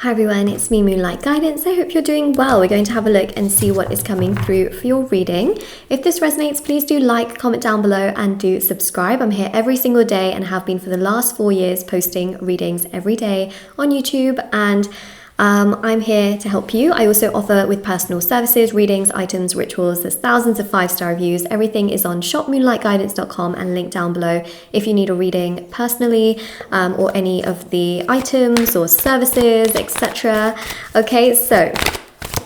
Hi everyone, it's me, Moonlight Guidance. I hope you're doing well. We're going to have a look and see what is coming through for your reading. If this resonates, please do like, comment down below, and do subscribe. I'm here every single day and have been for the last 4 years, posting readings every day on YouTube, and I'm here to help you. I also offer with personal services, readings, items, rituals. There's thousands of 5-star reviews. Everything is on shopmoonlightguidance.com and linked down below if you need a reading personally, or any of the items or services, etc. Okay, so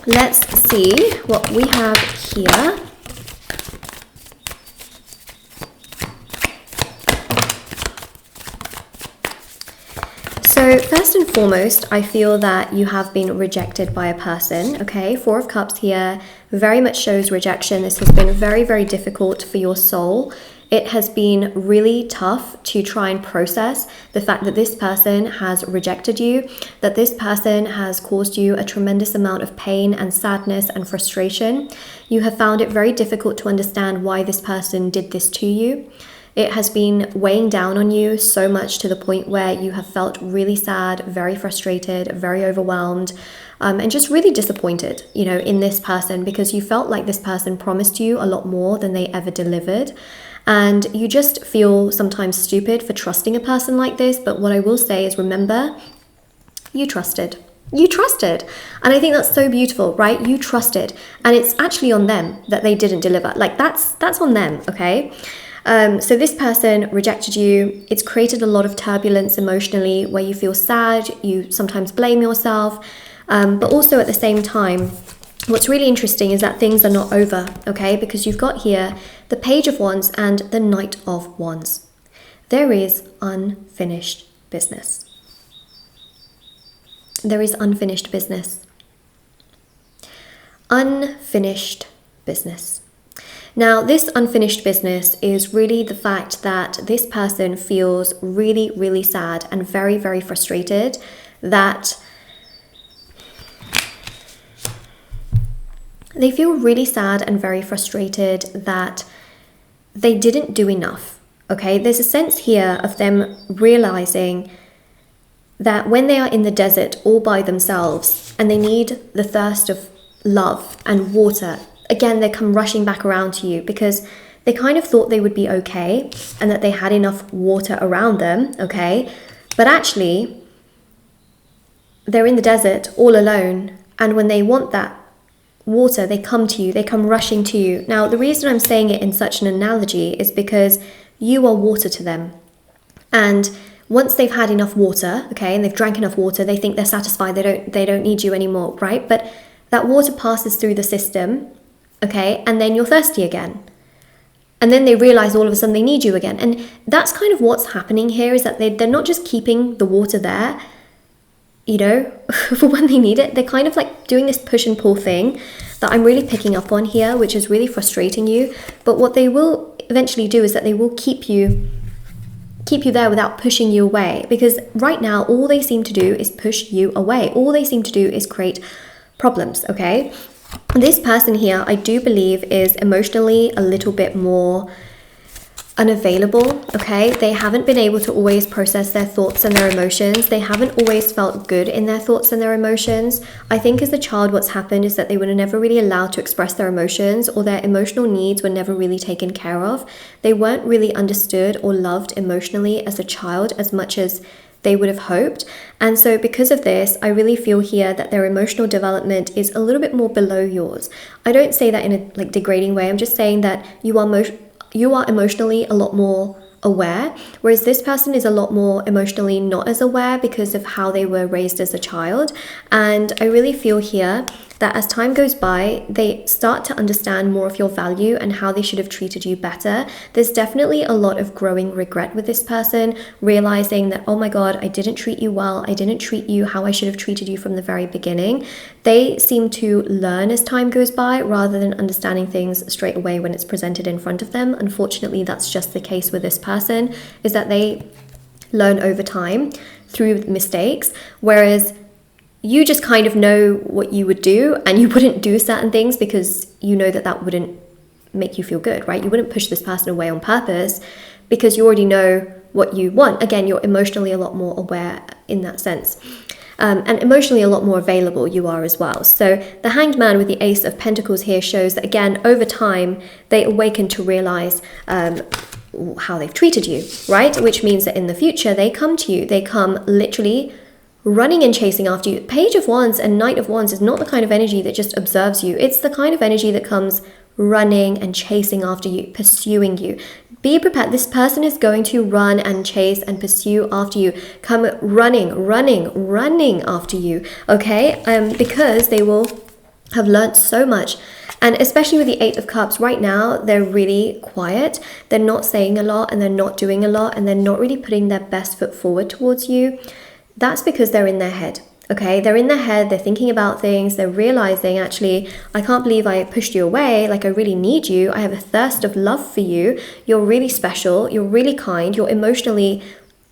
let's see what we have here. So first and foremost, I feel that you have been rejected by a person, okay? 4 of Cups here very much shows rejection. This has been very, very difficult for your soul. It has been really tough to try and process the fact that this person has rejected you, that this person has caused you a tremendous amount of pain and sadness and frustration. You have found it very difficult to understand why this person did this to you. It has been weighing down on you so much to the point where you have felt really sad, very frustrated, very overwhelmed, and just really disappointed, in this person, because you felt like this person promised you a lot more than they ever delivered. And you just feel sometimes stupid for trusting a person like this. But what I will say is, remember, you trusted. You trusted. And I think that's so beautiful, right? You trusted. And it's actually on them that they didn't deliver. Like that's on them, okay? So this person rejected you. It's created a lot of turbulence emotionally where you feel sad, you sometimes blame yourself, but also at the same time, what's really interesting is that things are not over, okay? Because you've got here the Page of Wands and the Knight of Wands. There is unfinished business. There is unfinished business. Unfinished business. Now, this unfinished business is really the fact that this person feels really, really sad and very, very frustrated that they feel really sad and very frustrated that they didn't do enough, okay? There's a sense here of them realizing that when they are in the desert all by themselves and they need the thirst of love and water, again, they come rushing back around to you because they kind of thought they would be okay and that they had enough water around them, okay? But actually, they're in the desert all alone, and when they want that water, they come to you, they come rushing to you. Now, the reason I'm saying it in such an analogy is because you are water to them. And once they've had enough water, okay, and they've drank enough water, they think they're satisfied, they don't need you anymore, right? But that water passes through the system, okay, and then you're thirsty again. And then they realize all of a sudden they need you again. And that's kind of what's happening here, is that they're not just keeping the water there, for when they need it. They're kind of like doing this push and pull thing that I'm really picking up on here, which is really frustrating you. But what they will eventually do is that they will keep you there without pushing you away. Because right now, all they seem to do is push you away. All they seem to do is create problems, okay? This person here, I do believe, is emotionally a little bit more unavailable, okay? They haven't been able to always process their thoughts and their emotions. They haven't always felt good in their thoughts and their emotions. I think as a child, what's happened is that they were never really allowed to express their emotions, or their emotional needs were never really taken care of. They weren't really understood or loved emotionally as a child as much as they would have hoped. And so because of this, I really feel here that their emotional development is a little bit more below yours. I don't say that in a degrading way. I'm just saying that you are emotionally a lot more aware, whereas this person is a lot more emotionally not as aware because of how they were raised as a child. And I really feel here that as time goes by, they start to understand more of your value and how they should have treated you better. There's definitely a lot of growing regret with this person, realizing that, oh my God, I didn't treat you well. I didn't treat you how I should have treated you from the very beginning. They seem to learn as time goes by rather than understanding things straight away when it's presented in front of them. Unfortunately, that's just the case with this person, is that they learn over time through mistakes, whereas you just kind of know what you would do, and you wouldn't do certain things because you know that wouldn't make you feel good, right? You wouldn't push this person away on purpose because you already know what you want. Again, you're emotionally a lot more aware in that sense. and emotionally a lot more available you are as well. So the Hanged Man with the Ace of Pentacles here shows that, again, over time, they awaken to realize how they've treated you, right? Which means that in the future, they come to you. They come literally running and chasing after you. Page of Wands and Knight of Wands is not the kind of energy that just observes you. It's the kind of energy that comes running and chasing after you, pursuing you. Be prepared. This person is going to run and chase and pursue after you. Come running after you, okay? Because they will have learnt so much. And especially with the Eight of Cups, right now, they're really quiet. They're not saying a lot, and they're not doing a lot, and they're not really putting their best foot forward towards you. That's because they're in their head. Okay, they're in their head, they're thinking about things, they're realizing, actually, I can't believe I pushed you away, like I really need you, I have a thirst of love for you, you're really special, you're really kind, you're emotionally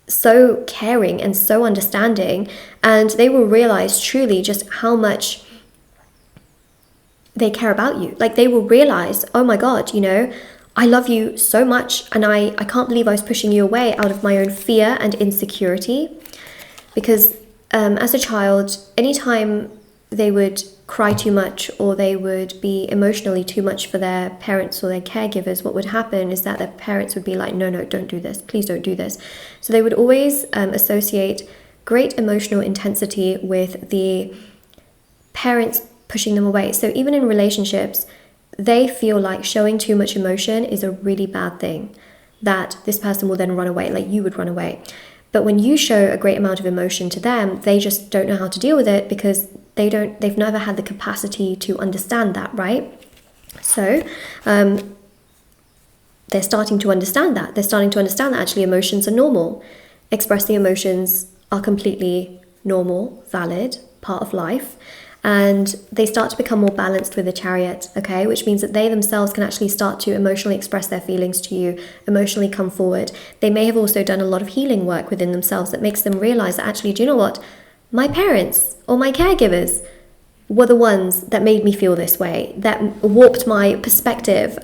so caring and so understanding, and they will realize truly just how much they care about you. Like, they will realize, oh my God, you know, I love you so much, and I can't believe I was pushing you away out of my own fear and insecurity. Because as a child, anytime they would cry too much or they would be emotionally too much for their parents or their caregivers, what would happen is that their parents would be like, no, don't do this. Please don't do this. So they would always associate great emotional intensity with the parents pushing them away. So even in relationships, they feel like showing too much emotion is a really bad thing, that this person will then run away, like you would run away. But when you show a great amount of emotion to them, they just don't know how to deal with it because they've never had the capacity to understand that, right? So they're starting to understand that. They're starting to understand that actually emotions are normal. Expressing emotions are completely normal, valid, part of life. And they start to become more balanced with the Chariot, okay? Which means that they themselves can actually start to emotionally express their feelings to you, emotionally come forward. They may have also done a lot of healing work within themselves that makes them realize that actually, do you know what? My parents or my caregivers were the ones that made me feel this way, that warped my perspective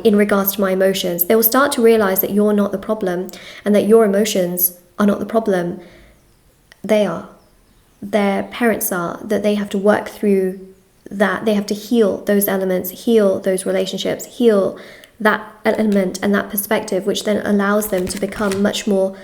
in regards to my emotions. They will start to realize that you're not the problem and that your emotions are not the problem. They are. Their parents are, that they have to work through that. They have to heal those elements, heal those relationships, heal that element and that perspective, which then allows them to become much more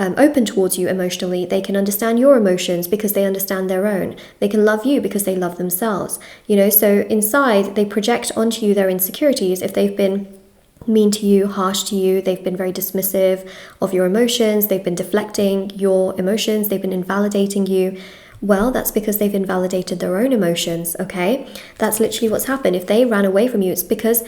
open towards you emotionally. They can understand your emotions because they understand their own. They can love you because they love themselves. You know, so inside they project onto you their insecurities. If they've been mean to you, harsh to you, they've been very dismissive of your emotions, they've been deflecting your emotions, they've been invalidating you, well, that's because they've invalidated their own emotions, okay? That's literally what's happened. If they ran away from you, it's because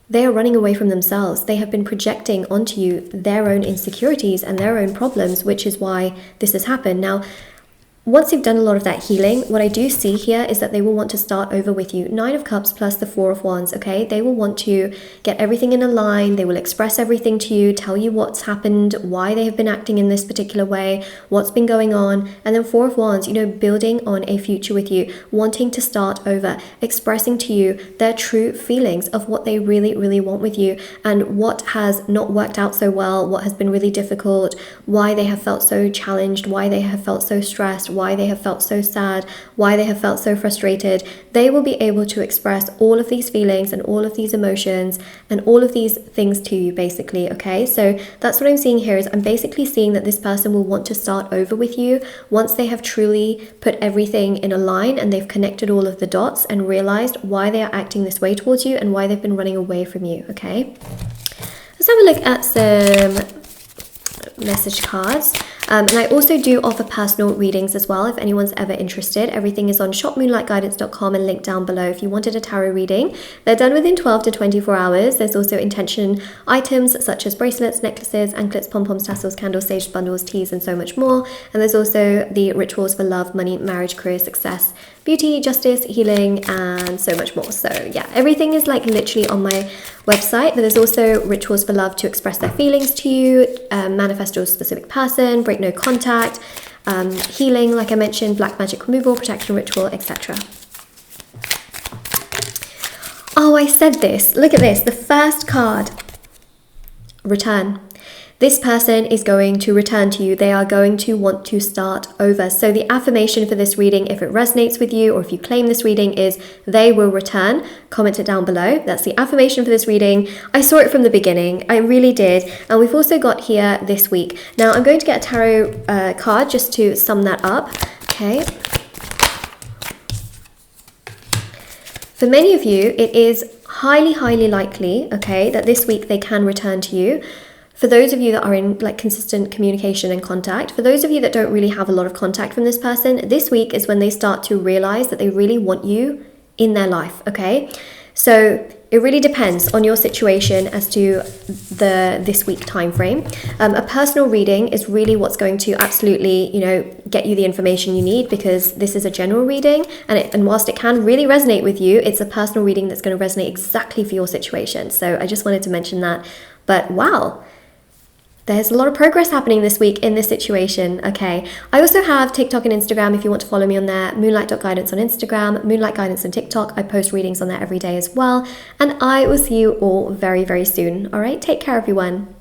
they are running away from themselves. They have been projecting onto you their own insecurities and their own problems, which is why this has happened. Now, once you've done a lot of that healing, what I do see here is that they will want to start over with you. 9 of Cups plus the 4 of Wands, okay? They will want to get everything in a line. They will express everything to you, tell you what's happened, why they have been acting in this particular way, what's been going on. And then 4 of Wands, you know, building on a future with you, wanting to start over, expressing to you their true feelings of what they really, really want with you and what has not worked out so well, what has been really difficult, why they have felt so challenged, why they have felt so stressed, why they have felt so sad, why they have felt so frustrated. They will be able to express all of these feelings and all of these emotions and all of these things to you, basically, okay? So that's what I'm seeing here. Is I'm basically seeing that this person will want to start over with you once they have truly put everything in a line and they've connected all of the dots and realized why they are acting this way towards you and why they've been running away from you, okay? Let's have a look at some message cards. And I also do offer personal readings as well if anyone's ever interested. Everything is on shopmoonlightguidance.com and linked down below if you wanted a tarot reading. They're done within 12 to 24 hours. There's also intention items such as bracelets, necklaces, anklets, pom-poms, tassels, candles, sage bundles, teas, and so much more. And there's also the rituals for love, money, marriage, career, success, beauty, justice, healing, and so much more. So yeah, everything is like literally on my website. But there's also rituals for love to express their feelings to you, manifest your specific person, break no contact, healing, like I mentioned, black magic removal, protection ritual, etc. Oh, I said this. Look at this. The first card, return. this person is going to return to you. They are going to want to start over. So the affirmation for this reading, if it resonates with you or if you claim this reading, is they will return. Comment it down below. That's the affirmation for this reading. I saw it from the beginning. I really did. And we've also got here this week. Now I'm going to get a tarot card just to sum that up. Okay. For many of you, it is highly, highly likely, okay, that this week they can return to you. For those of you that are in like consistent communication and contact, for those of you that don't really have a lot of contact from this person, this week is when they start to realize that they really want you in their life, okay? So it really depends on your situation as to this week time frame. A personal reading is really what's going to absolutely, get you the information you need, because this is a general reading, and whilst it can really resonate with you, it's a personal reading that's going to resonate exactly for your situation. So I just wanted to mention that. But wow, there's a lot of progress happening this week in this situation, okay? I also have TikTok and Instagram if you want to follow me on there. Moonlight.guidance on Instagram, Moonlight Guidance on TikTok. I post readings on there every day as well. And I will see you all very, very soon. All right, take care, everyone.